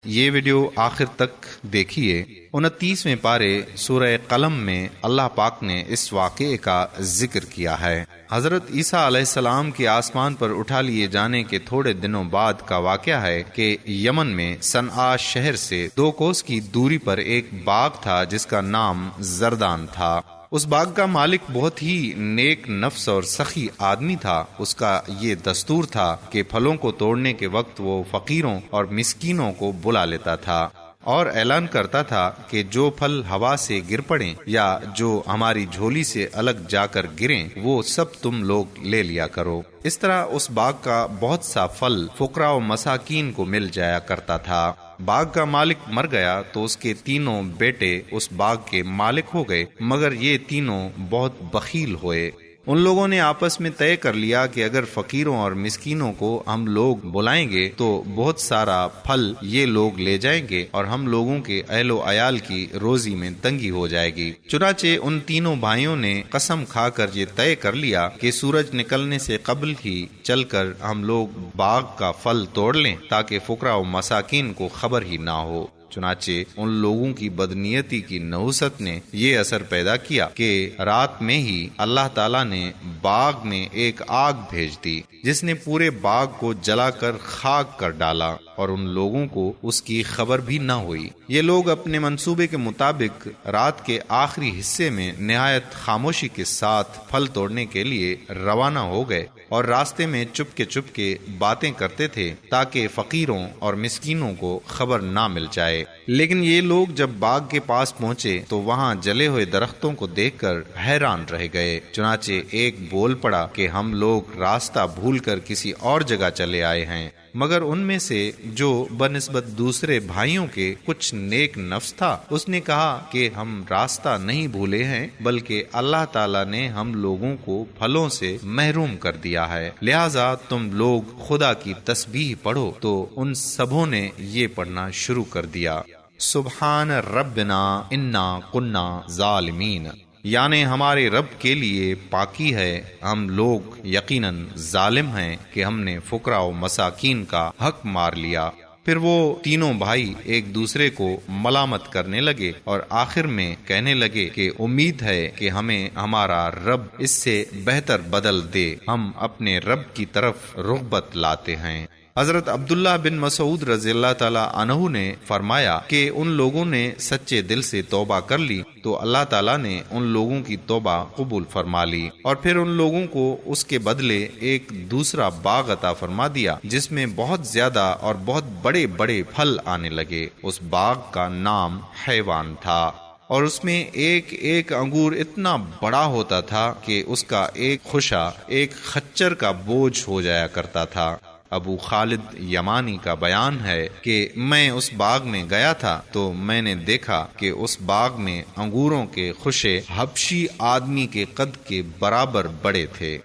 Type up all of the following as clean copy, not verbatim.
یہ ویڈیو آخر تک دیکھیے۔ 29ویں پارے سورہ قلم میں اللہ پاک نے اس واقعے کا ذکر کیا ہے۔ حضرت عیسیٰ علیہ السلام کے آسمان پر اٹھا لیے جانے کے تھوڑے دنوں بعد کا واقعہ ہے کہ یمن میں صنعاء شہر سے 2 کوس کی دوری پر ایک باغ تھا جس کا نام زردان تھا۔ اس باغ کا مالک بہت ہی نیک نفس اور سخی آدمی تھا۔ اس کا یہ دستور تھا کہ پھلوں کو توڑنے کے وقت وہ فقیروں اور مسکینوں کو بلا لیتا تھا اور اعلان کرتا تھا کہ جو پھل ہوا سے گر پڑیں یا جو ہماری جھولی سے الگ جا کر گریں وہ سب تم لوگ لے لیا کرو۔ اس طرح اس باغ کا بہت سا پھل فقراء و مساکین کو مل جایا کرتا تھا۔ باغ کا مالک مر گیا تو اس کے 3 بیٹے اس باغ کے مالک ہو گئے، مگر یہ تینوں بہت بخیل ہوئے۔ ان لوگوں نے آپس میں طے کر لیا کہ اگر فقیروں اور مسکینوں کو ہم لوگ بلائیں گے تو بہت سارا پھل یہ لوگ لے جائیں گے اور ہم لوگوں کے اہل و عیال کی روزی میں تنگی ہو جائے گی۔ چنانچہ ان تینوں بھائیوں نے قسم کھا کر یہ طے کر لیا کہ سورج نکلنے سے قبل ہی چل کر ہم لوگ باغ کا پھل توڑ لیں تاکہ فقراء و مساکین کو خبر ہی نہ ہو۔ چنانچہ ان لوگوں کی بدنیتی کی نحوست نے یہ اثر پیدا کیا کہ رات میں ہی اللہ تعالیٰ نے باغ میں ایک آگ بھیج دی جس نے پورے باغ کو جلا کر خاک کر ڈالا اور ان لوگوں کو اس کی خبر بھی نہ ہوئی۔ یہ لوگ اپنے منصوبے کے مطابق رات کے آخری حصے میں نہایت خاموشی کے ساتھ پھل توڑنے کے لیے روانہ ہو گئے اور راستے میں چپ کے باتیں کرتے تھے تاکہ فقیروں اور مسکینوں کو خبر نہ مل جائے۔ لیکن یہ لوگ جب باغ کے پاس پہنچے تو وہاں جلے ہوئے درختوں کو دیکھ کر حیران رہ گئے۔ چنانچہ ایک بول پڑا کہ ہم لوگ راستہ بھول کر کسی اور جگہ چلے آئے ہیں، مگر ان میں سے جو بنسبت دوسرے بھائیوں کے کچھ نیک نفس تھا اس نے کہا کہ ہم راستہ نہیں بھولے ہیں بلکہ اللہ تعالیٰ نے ہم لوگوں کو پھلوں سے محروم کر دیا ہے، لہٰذا تم لوگ خدا کی تسبیح پڑھو۔ تو ان سبوں نے یہ پڑھنا شروع کر دیا، سبحان ربنا انا کنا ظالمین، یعنی ہمارے رب کے لیے پاکی ہے، ہم لوگ یقیناً ظالم ہیں کہ ہم نے فقراء و مساکین کا حق مار لیا۔ پھر وہ تینوں بھائی ایک دوسرے کو ملامت کرنے لگے اور آخر میں کہنے لگے کہ امید ہے کہ ہمیں ہمارا رب اس سے بہتر بدل دے، ہم اپنے رب کی طرف رغبت لاتے ہیں۔ حضرت عبداللہ بن مسعود رضی اللہ تعالیٰ عنہ نے فرمایا کہ ان لوگوں نے سچے دل سے توبہ کر لی تو اللہ تعالیٰ نے ان لوگوں کی توبہ قبول فرما لی اور پھر ان لوگوں کو اس کے بدلے ایک دوسرا باغ عطا فرما دیا جس میں بہت زیادہ اور بہت بڑے بڑے پھل آنے لگے۔ اس باغ کا نام حیوان تھا اور اس میں ایک ایک انگور اتنا بڑا ہوتا تھا کہ اس کا ایک خوشہ ایک خچر کا بوجھ ہو جایا کرتا تھا۔ ابو خالد یمانی کا بیان ہے کہ میں اس باغ میں گیا تھا تو میں نے دیکھا کہ اس باغ میں انگوروں کے خوشے حبشی آدمی کے قد کے برابر بڑے تھے۔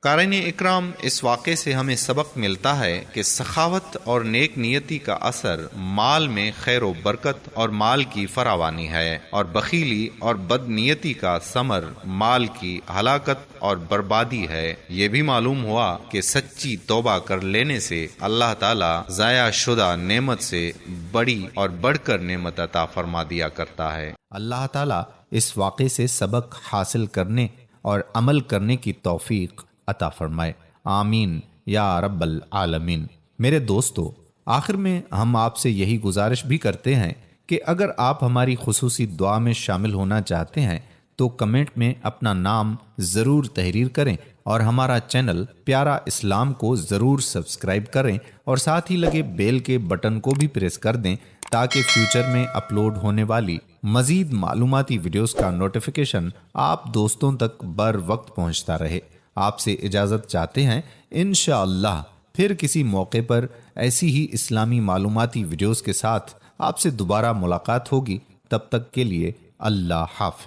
قارئین اکرام، اس واقعے سے ہمیں سبق ملتا ہے کہ سخاوت اور نیک نیتی کا اثر مال میں خیر و برکت اور مال کی فراوانی ہے، اور بخیلی اور بد نیتی کا ثمر مال کی ہلاکت اور بربادی ہے۔ یہ بھی معلوم ہوا کہ سچی توبہ کر لینے سے اللہ تعالیٰ ضائع شدہ نعمت سے بڑی اور بڑھ کر نعمت عطا فرما دیا کرتا ہے۔ اللہ تعالیٰ اس واقعے سے سبق حاصل کرنے اور عمل کرنے کی توفیق عطا فرمائے، آمین یا رب العالمین۔ میرے دوستو، آخر میں ہم آپ سے یہی گزارش بھی کرتے ہیں کہ اگر آپ ہماری خصوصی دعا میں شامل ہونا چاہتے ہیں تو کمنٹ میں اپنا نام ضرور تحریر کریں اور ہمارا چینل پیارا اسلام کو ضرور سبسکرائب کریں اور ساتھ ہی لگے بیل کے بٹن کو بھی پریس کر دیں تاکہ فیوچر میں اپلوڈ ہونے والی مزید معلوماتی ویڈیوز کا نوٹیفیکیشن آپ دوستوں تک بر وقت پہنچتا رہے۔ آپ سے اجازت چاہتے ہیں، انشاءاللہ پھر کسی موقع پر ایسی ہی اسلامی معلوماتی ویڈیوز کے ساتھ آپ سے دوبارہ ملاقات ہوگی۔ تب تک کے لیے اللہ حافظ۔